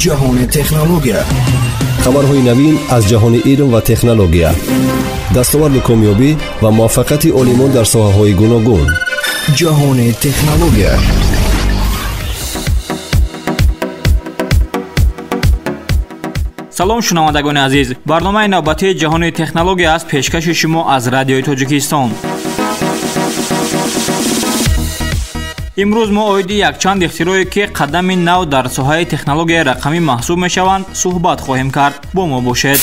ҷаҳони технология. хабарҳои навин аз ҷаҳони илм ва технология. дастоварди комёбӣ ва муваффақияти олимон дар соҳаҳои гуногун. ҷаҳони технология. салом шунавандагони азиз, барномаи навбатии ҷаҳони технология аст пешкаши шумо аз радиои Тоҷикистон. имрӯз мо оиди якчанд ихтирое ки қадами нав дар соҳаи технологияи рақамӣ маҳсуб мешаванд суҳбат хоҳем кард. бо мо бошед.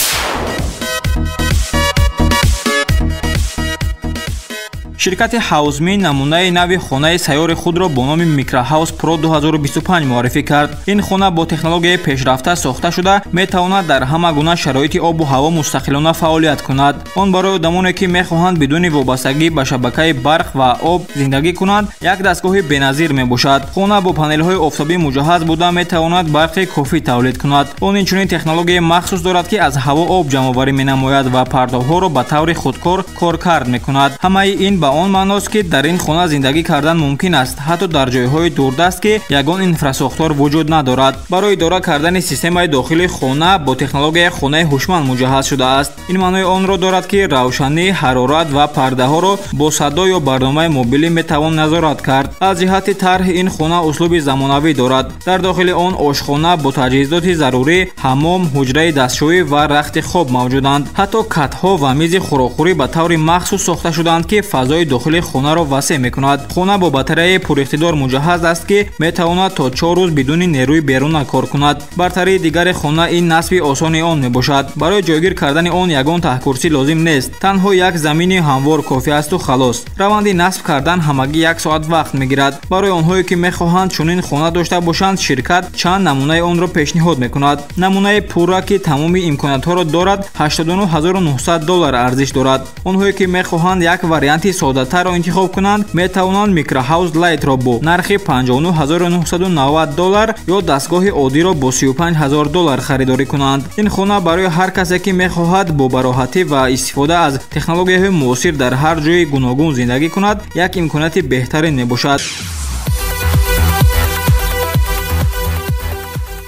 ширкати ҳаузми намунаи нави хонаи сайёри худро бо номи Microhouse Pro 2025 муаррифӣ кард. ин хона бо технологияи пешрафта сохта шуда метавонад дар ҳама гуна шароити обу ҳаво мустақилона фаъолият кунад. он барои одамоне ки мехоҳанд бидуни вобастагӣ ба шабакаи барқ ва об зиндагӣ кунанд як дастгоҳи беназир мебошад. хона бо панелҳои офтобӣ муҷаҳҳаз буда метавонад барқи кофӣ тавлид кунад. он инчунин технологияи махсус дорад ки аз ҳаво об ҷамъоварӣ менамояд ва пардохҳоро ба таври худкор коркард мекунад. ҳамаи ин ба он маъност ки дар ин хона зиндагӣ кардан мумкин аст ҳатто дар ҷойҳои дурдаст ки ягон инфрасохтор вуҷуд надорад. барои идора кардани системаи дохили хона бо технологияи хонаи ҳушманд муҷаҳҳаз шудааст. ин маънои онро дорад ки равшанӣ, ҳарорат ва пардаҳоро бо садо ё барномаи мобилӣ метавон назорат кард. аз ҷиҳати тарҳ ин хона услуби замонавӣ дорад. дар дохили он ошхона бо таҷҳизоти зарурӣ, ҳаммом, ҳуҷраи дастшӯӣ ва рахти хоб мавҷуданд. ҳатто катҳо ва мизи хӯрокхӯрӣ ба таври махсус сохта шуданд ки фазои дохили хонаро васеъ мекунад. хона бо батареяи пуриқтидор муҷаҳҳаз аст ки метавонад то 4 рӯз бидуни нерӯи беруна кор кунад. бартарии дигари хона ин насби осони он мебошад. барои ҷойгир кардани он ягон таҳкурсӣ лозим нест. танҳо як замини ҳамвор кофӣ асту халос. раванди насб кардан ҳамагӣ 1 соат вақт мегирад. барои онҳое ки мехоҳанд чунин хона дошта бошанд ширкат чанд намунаи онро пешниҳод мекунад. намунаи пурра ки тамоми имкониятҳоро дорад $89900 арзиш дорад. онҳое ки мехоҳанд як варианти содатарро интихоб кунанд метавонанд Microhouse Lite-ро бо нархи $59990 ё дастгоҳи оддиро бо $35000 харидорӣ кунанд. ин хона барои ҳар касе ки мехоҳад бо бароҳатӣ ва истифода аз технологияҳои муосир дар ҳар ҷойи гуногун зиндагӣ кунад як имконияти беҳтарин мебошад.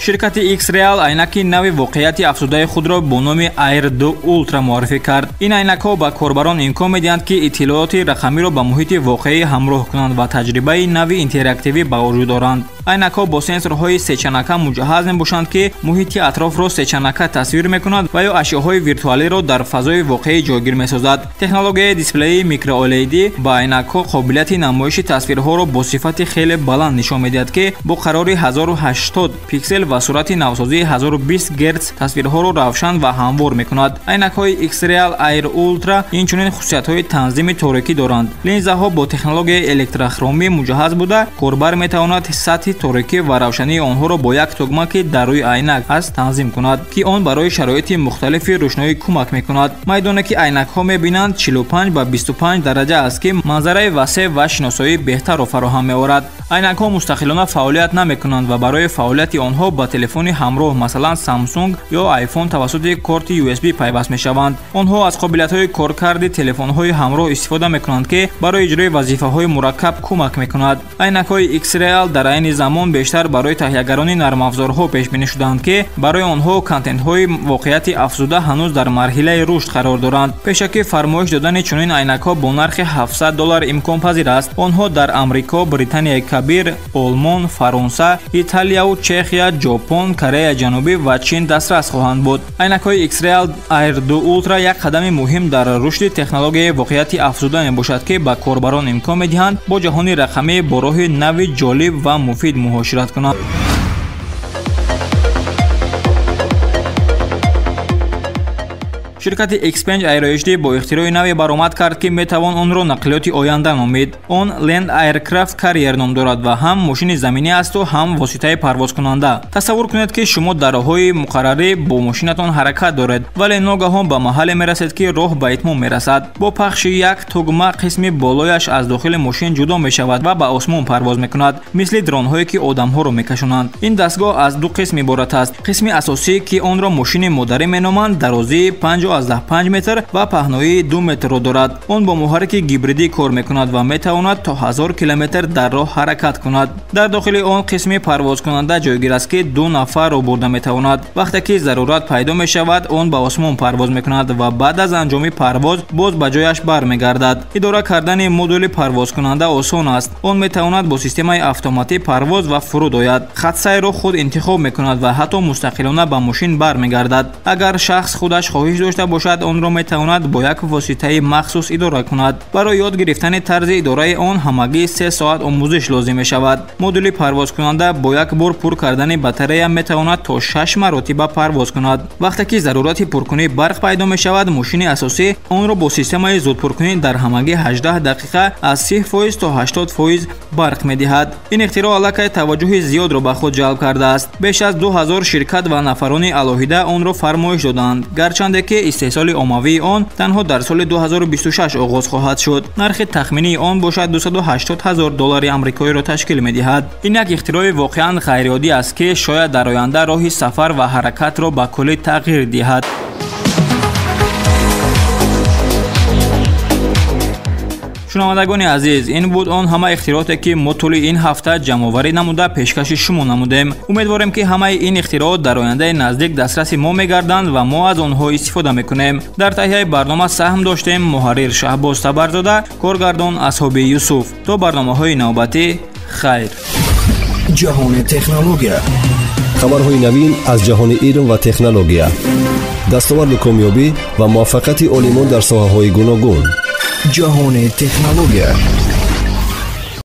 ширкати X-Real айнаки нави воқеияти афзудаи худро бо номи Air 2 Ultra муаррифӣ кард. ин айнакҳо ба корбарон имкон медиҳанд ки иттилооти рақамиро ба муҳити воқеӣ ҳамроҳ кунанд ва таҷрибаи нави интерактивӣ ба вуҷуд оранд. айнакҳо бо сенсорҳои сечанака муҷаҳҳаз мебошанд ки муҳити атрофро сечанака тасвир мекунад ва ё ашёҳои виртуалиро дар фазои воқеӣ ҷойгир месозад. технологияи дисплеи microLED ба айнакҳо қобилияти намоиши тасвирҳоро бо сифати хеле баланд нишон медиҳад ки бо қарори 1080 пиксел ва сурати навсозии 1020 Гц тасвирҳоро равшан ва ҳамвор мекунад. айнакҳои X-Real Air Ultra инчунин хусусиятҳои танзими торикӣ доранд. линзаҳо бо технологияи электрохромӣ муҷаҳҳаз буда корбар метавонад сатҳи торикӣ ва равшании онҳоро бо як тугма ки дар рӯи айнак аст танзим кунад ки он барои шароити мухталифи рӯшноӣ кӯмак мекунад. майдоне ки айнакҳо мебинанд 45 ба 25 дараҷа аст ки манзараи васеъ ва шиносоии беҳтарро фароҳам меорад. айнакҳо мустақилона фаъолият намекунанд ва барои фаъолияти онҳо ба телефони ҳамроҳ масалан Samsung ё iPhone тавассути корти USB пайваст мешаванд. онҳо аз қобилиятҳои коркарди телефонҳои ҳамроҳ истифода мекунанд ки барои иҷрои вазифаҳои мураккаб кӯмак мекунад. айнакҳои X-Real дар айни замон бештар барои таҳиягарони нармафзорҳо пешбинӣ шуданд ки барои онҳо контентҳои воқеияти афзуда ҳанӯз дар марҳилаи рушд қарор доранд. пешакӣ фармоиш додани чунин айнакҳо бо нархи $700 имконпазир аст. онҳо дар амрико, британияи кабир, олмон, фаронса, италияву чехия, ҷопон, кореяи ҷанубӣ ва чин дастрас хоҳанд буд. айнакҳои X-Real Air 2 Ultra як қадами муҳим дар рушди технологияи воқеияти афзуда мебошад ки ба корбарон имкон медиҳанд бо ҷаҳони рақамӣ бо роҳи нави ҷолиб ва муфид муҳошират кунанд. ширкати Xpeng Aero HD бо ихтирои наве баромад кард ки метавон онро нақлиёти оянда номид. он Land Aircraft Carrier ном дорад ва ҳам мошини заминӣ асту ҳам воситаи парвозкунанда. тасаввур кунед ки шумо дар роҳҳои муқаррарӣ бо мошинатон ҳаракат доред, вале ногаҳон ба маҳале мерасед ки роҳ ба итмом мерасад. бо пахши як тугма қисми болояш аз дохили мошин ҷудо мешавад ва ба осмон парвоз мекунад, мисли дронҳое ки одамҳоро мекашонанд. ин дастгоҳ аз ду қисм иборат аст. қисми асосӣ ки онро мошини модарӣ меноманд дарозии 5 115 метр ва паҳноии 2 метрро дорад. Он бо муҳаррики гибридӣ кор мекунад ва метавонад то 1000 километр дар роҳ ҳаракат кунад. дар дохили он қисми парвозкунанда ҷойгир аст ки 2 нафарро бурда метавонад. вақте ки зарурат пайдо мешавад, он ба осмон парвоз мекунад ва баъд аз анҷоми парвоз боз ба ҷояш бармегардад. идора кардани модули парвозкунанда осон аст. он метавонад бо системаи автоматӣ парвоз ва фуруд ояд. хатсайрро худ интихоб мекунад ва ҳатто мустақилона ба мошин бармегардад. агар шахс худаш хоҳиш дошта бошад, онро метавонад бо як воситаи махсус идора кунад. барои ёд гирифтани тарзи идораи он ҳамагӣ 3 соат омӯзиш лозим мешавад. модули парвозкунанда бо як бор пур кардани батарея метавонад то 6 маротиба парвоз кунад. вақте ки зарурати пуркунии барқ пайдо мешавад, мошини асосӣ онро бо системаи зудпуркунӣ дар ҳамагӣ 18 дақиқа аз 30% то 80% барқ медиҳад. ин ихтироъ аллакай таваҷҷӯҳи зиёдро ба худ ҷалб кардааст. беш аз 2000 ширкат ва нафарони алоҳида онро фармоиш доданд, гарчанде ки истеҳсоли оммавии он танҳо дар соли 2026 оғоз хоҳад шуд. нархи тахминии он бошад $280,000 амрикоиро ташкил медиҳад. ин як ихтирои воқеан ғайриоддӣ аст ки шояд дар оянда роҳи сафар ва ҳаракатро ба куллӣ тағйир диҳад. шунавандагони азиз, ин буд он ҳама ихтирооте ки мо тӯли ин ҳафта ҷамъоварӣ намуда пешкаши шумо намудем. умедворем ки ҳамаи ин ихтироот дар ояндаи наздик дастраси мо мегарданд ва мо аз онҳо истифода мекунем. дар таҳияи барнома саҳм доштем муҳаррир Шаҳбоз Табарзода, коргардон Асҳоби Юсуф. то барномаҳои навбатӣ, хайр. ҷаҳони технология. хабарҳои навин аз ҷаҳони илм ва технология. дастоварду комёбӣ ва муваффақияти олимон дар соҳаҳои гуногун. ҷаҳони технология.